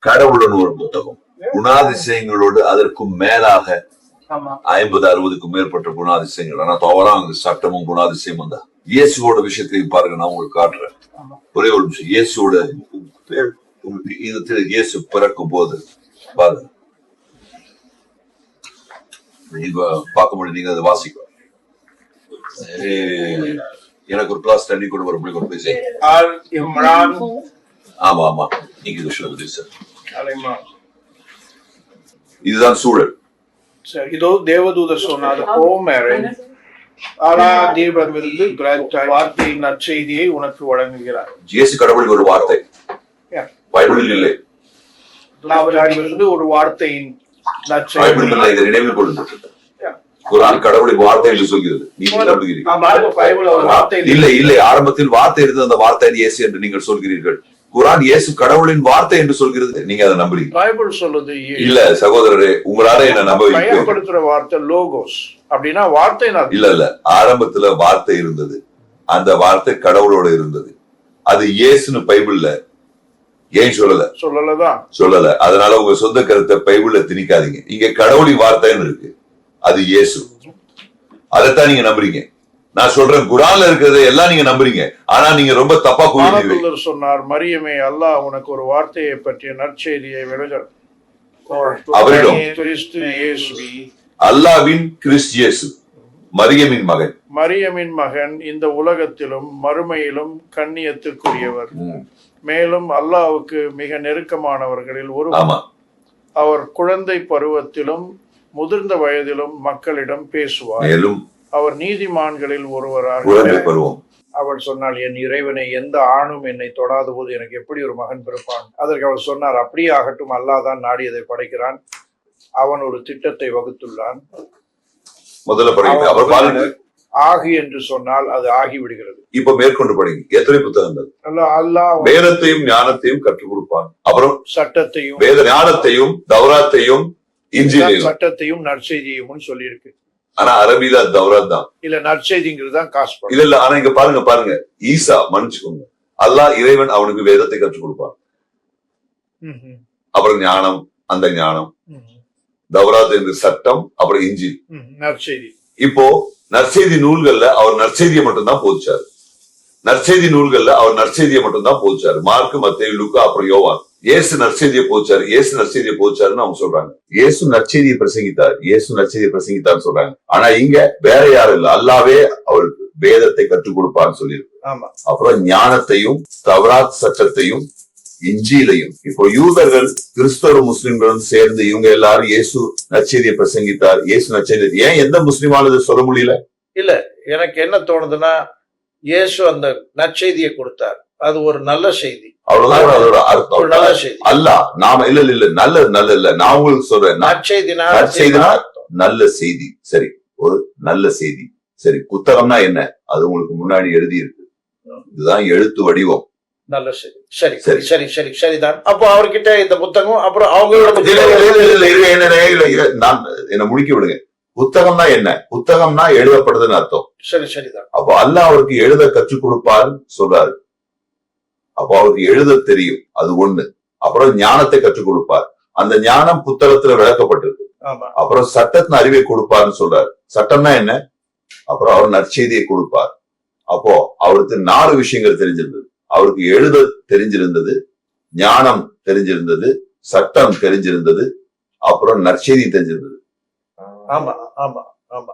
கடவுளுடன் ஒரு புத்தகம், குணாதிசயங்களோடு அதற்கும் மேலாக 50-60க்கும் மேற்பட்ட குணாதிசயங்கள். ஆனா தவறா அங்க சட்டமும் குணாதிசயமும் தான். இயேசுவோட விஷயத்தையும் பாருங்க, நான் உங்களுக்கு காட்டுறேன். ஒரே ஒரு விஷயம், இயேசுவோட இயேசு பிறக்கும் போது பாருங்க, நீங்க பார்க்க முடியும், நீங்க அதை வாசிக்கலாம். எனக்கு ஒரு கிளாஸ் தண்ணி கூட வர முடியும் பேசி. ஆமா ஆமா, நீங்க சொல்லுது சார். இதுதான் சூழல். இதோ தேவதூதர் சொன்னார், வார்த்தையின் நற்செய்தியை உனக்கு வழங்குகிறார். இயேசு கடவுளுக்கு ஒரு வார்த்தை, பைபிளில் இல்லை. ஒரு வார்த்தையின் நற்செய்தி இதை நினைவில் கொள்ளுங்கள். குர்ஆன் கடவுளின் வார்த்தை என்று சொல்கிறது. நீங்கள் நம்புகிறீர்கள்? இல்லை இல்லை, ஆரம்பத்தில் வார்த்தை இருந்தது, அந்த வார்த்தை இயேசு என்று நீங்கள் சொல்கிறீர்கள். குர்ஆன் இயேசு கடவுளின் வார்த்தை என்று சொல்கிறது, நீங்க அதை நம்புறீங்க? பைபிள் சொல்லுது இல்ல சகோதரரே, உங்களால என்ன நம்ப பயன்படுத்துற வார்த்தை லோகோஸ் அப்படின்னா வார்த்தை இல்ல இல்ல. ஆரம்பத்துல வார்த்தை இருந்தது, அந்த வார்த்தை கடவுளோட இருந்தது. அது இயேசுன்னு பைபிள்ல ஏன் சொல்லல. அதனால உங்க சொந்த கருத்தை பைபிள்ல திணிக்காதீங்க. இங்க கடவுளின் வார்த்தைன்னு இருக்கு, அது இயேசு. அதைத்தான் நீங்க நம்புறீங்க. நான் சொல்றேன், குர்ஆன்ல இருக்கிறத எல்லாம் நீங்க நம்புறீங்க, ஆனா நீங்க ரொம்ப தப்பா புரியுறீங்க. சொன்னார், மரியமே, அல்லாஹ் உனக்கு ஒரு வார்த்தையை பற்றிய நற்செய்தியை விளக்குகிறார். அவரிடம் அல்லாஹ்வின் கிறிஸ்து இயேசு, மரியமின் மகன். மரியமின் மகன் இந்த உலகத்திலும் மறுமையிலும் கண்ணியத்துக்குரியவர், மேலும் அல்லாஹ்வுக்கு மிக நெருக்கமானவர்களில் ஒருவர். அவர் குழந்தை பருவத்திலும் முதிர்ந்த வயதிலும் மக்களிடம் பேசுவார். மேலும் அவர் நீதிமான்களில் ஒருவராக. அவள் சொன்னால், என் இறைவனை, எந்த ஆணும் என்னை தொடாத போது எனக்கு எப்படி ஒரு மகன் பிறப்பான்? அதற்கு அவள் சொன்னார், அப்படியே ஆகட்டும், அல்லாஹ் தான் நாடியதை படைக்கிறான், அவன் ஒரு திட்டத்தை வகுத்துள்ளான். முதல்ல ஆகி என்று சொன்னால் அது ஆகி விடுகிறது. இப்ப மேற்கொண்டு படிங்க. எத்தனை புத்தகங்கள்? அல்லாஹ் வேதத்தையும் ஞானத்தையும் கற்றுக் கொடுப்பான். அப்புறம் சட்டத்தையும், வேத ஞானத்தையும், தௌராத்தையும், இன்ஜிலையும், சட்டத்தையும் நற்செய்தியும் சொல்லி இருக்கு. ஆனா அரபில தௌராத் தான் இல்ல, நற்செய்திங்கிறது தான் காசு. இல்ல இல்ல, ஆனா இங்க பாருங்க ஈசா, மன்னிச்சுக்கோங்க, அல்லாஹ் இறைவன் அவனுக்கு வேதத்தை கற்றுக் கொடுப்பான். அப்புறம் ஞானம், அந்த ஞானம், தௌராத் என்று சட்டம், அப்புறம் இஞ்சில் நற்செய்தி. இப்போ நற்செய்தி நூல்கள்ல அவர் நற்செய்தியை மட்டும்தான் போதிச்சாரு. நற்செய்தி நூல்கள்ல அவர் நற்செய்தியை மட்டும்தான் போதிச்சாரு. மார்க்கு, மத்தேயு, லூக்கா, அப்புறம் யோவான். இயேசு நற்செய்தியை போதிச்சாரு, இயேசு நற்செய்தியை போதிச்சாருன்னு அவங்க சொல்றாங்க. இயேசு நற்செய்தியை பிரசங்கித்தார், இயேசு நற்செய்தியை பிரசங்கித்தார்னு சொல்றாங்க. ஆனா இங்க வேற யாரும் இல்ல, அல்லாவே அவருக்கு வேதத்தை கற்றுக் கொடுப்பான்னு சொல்லியிருக்கு. அப்புறம் ஞானத்தையும், தௌராத் சட்டத்தையும், இஞ்சிலையும். இப்போ யூதர்கள், கிறிஸ்தவ முஸ்லிம்களும் சேர்ந்து இவங்க எல்லாரும் இயேசு நற்செய்தியை பிரசங்கித்தார், இயேசு நற்செய்தி. ஏன் எந்த முஸ்லிமானது சொல்ல முடியல? இல்ல, எனக்கு என்ன தோணுதுன்னா, இயேசு அந்த நற்செய்தியை கொடுத்தார், அது ஒரு நல்ல செய்தி, அவ்வளவுதான் அதோட அர்த்தம். நல்ல செய்தி அல்ல, நாம இல்ல நல்ல இல்ல, நான் உங்களுக்கு சொல்றேன், நற்செய்தினா நல்ல செய்தி. சரி, ஒரு நல்ல செய்தி. சரி, புத்தகம்னா என்ன? அது உங்களுக்கு முன்னாடி எழுதி இருக்கு, இதுதான் எழுத்து வடிவம். நல்ல செய்தி. சரி சரி சரி சரி சரிதான். அப்போ அவர்கிட்ட இந்த புத்தகம், அப்புறம் அவங்களோட என்ன முடிக்க விடுங்க. புத்தகம்னா என்ன? புத்தகம்னா எழுதப்படுதுன்னு அர்த்தம். சரி சரிதான். அப்போ அல்லாஹ் அவருக்கு எழுத கற்றுக் கொடுப்பாருன்னு சொல்றாரு. அப்போ அவருக்கு எழுத தெரியும், அது ஒண்ணு. அப்புறம் ஞானத்தை கற்றுக் கொடுப்பார், அந்த ஞானம் புத்தகத்துல விளக்கப்பட்டிருக்கு. அப்புறம் சட்டத்தின் அறிவை கொடுப்பாருன்னு சொல்றாரு. சட்டம்னா என்ன? அப்புறம் அவர் நற்செய்தியை கொடுப்பார். அப்போ அவருக்கு 4 விஷயங்கள் தெரிஞ்சிருந்தது. அவருக்கு எழுத தெரிஞ்சிருந்தது, ஞானம் தெரிஞ்சிருந்தது, சட்டம் தெரிஞ்சிருந்தது, அப்புறம் நற்செய்தி தெரிஞ்சிருந்தது. ஆமா ஆமா ஆமா.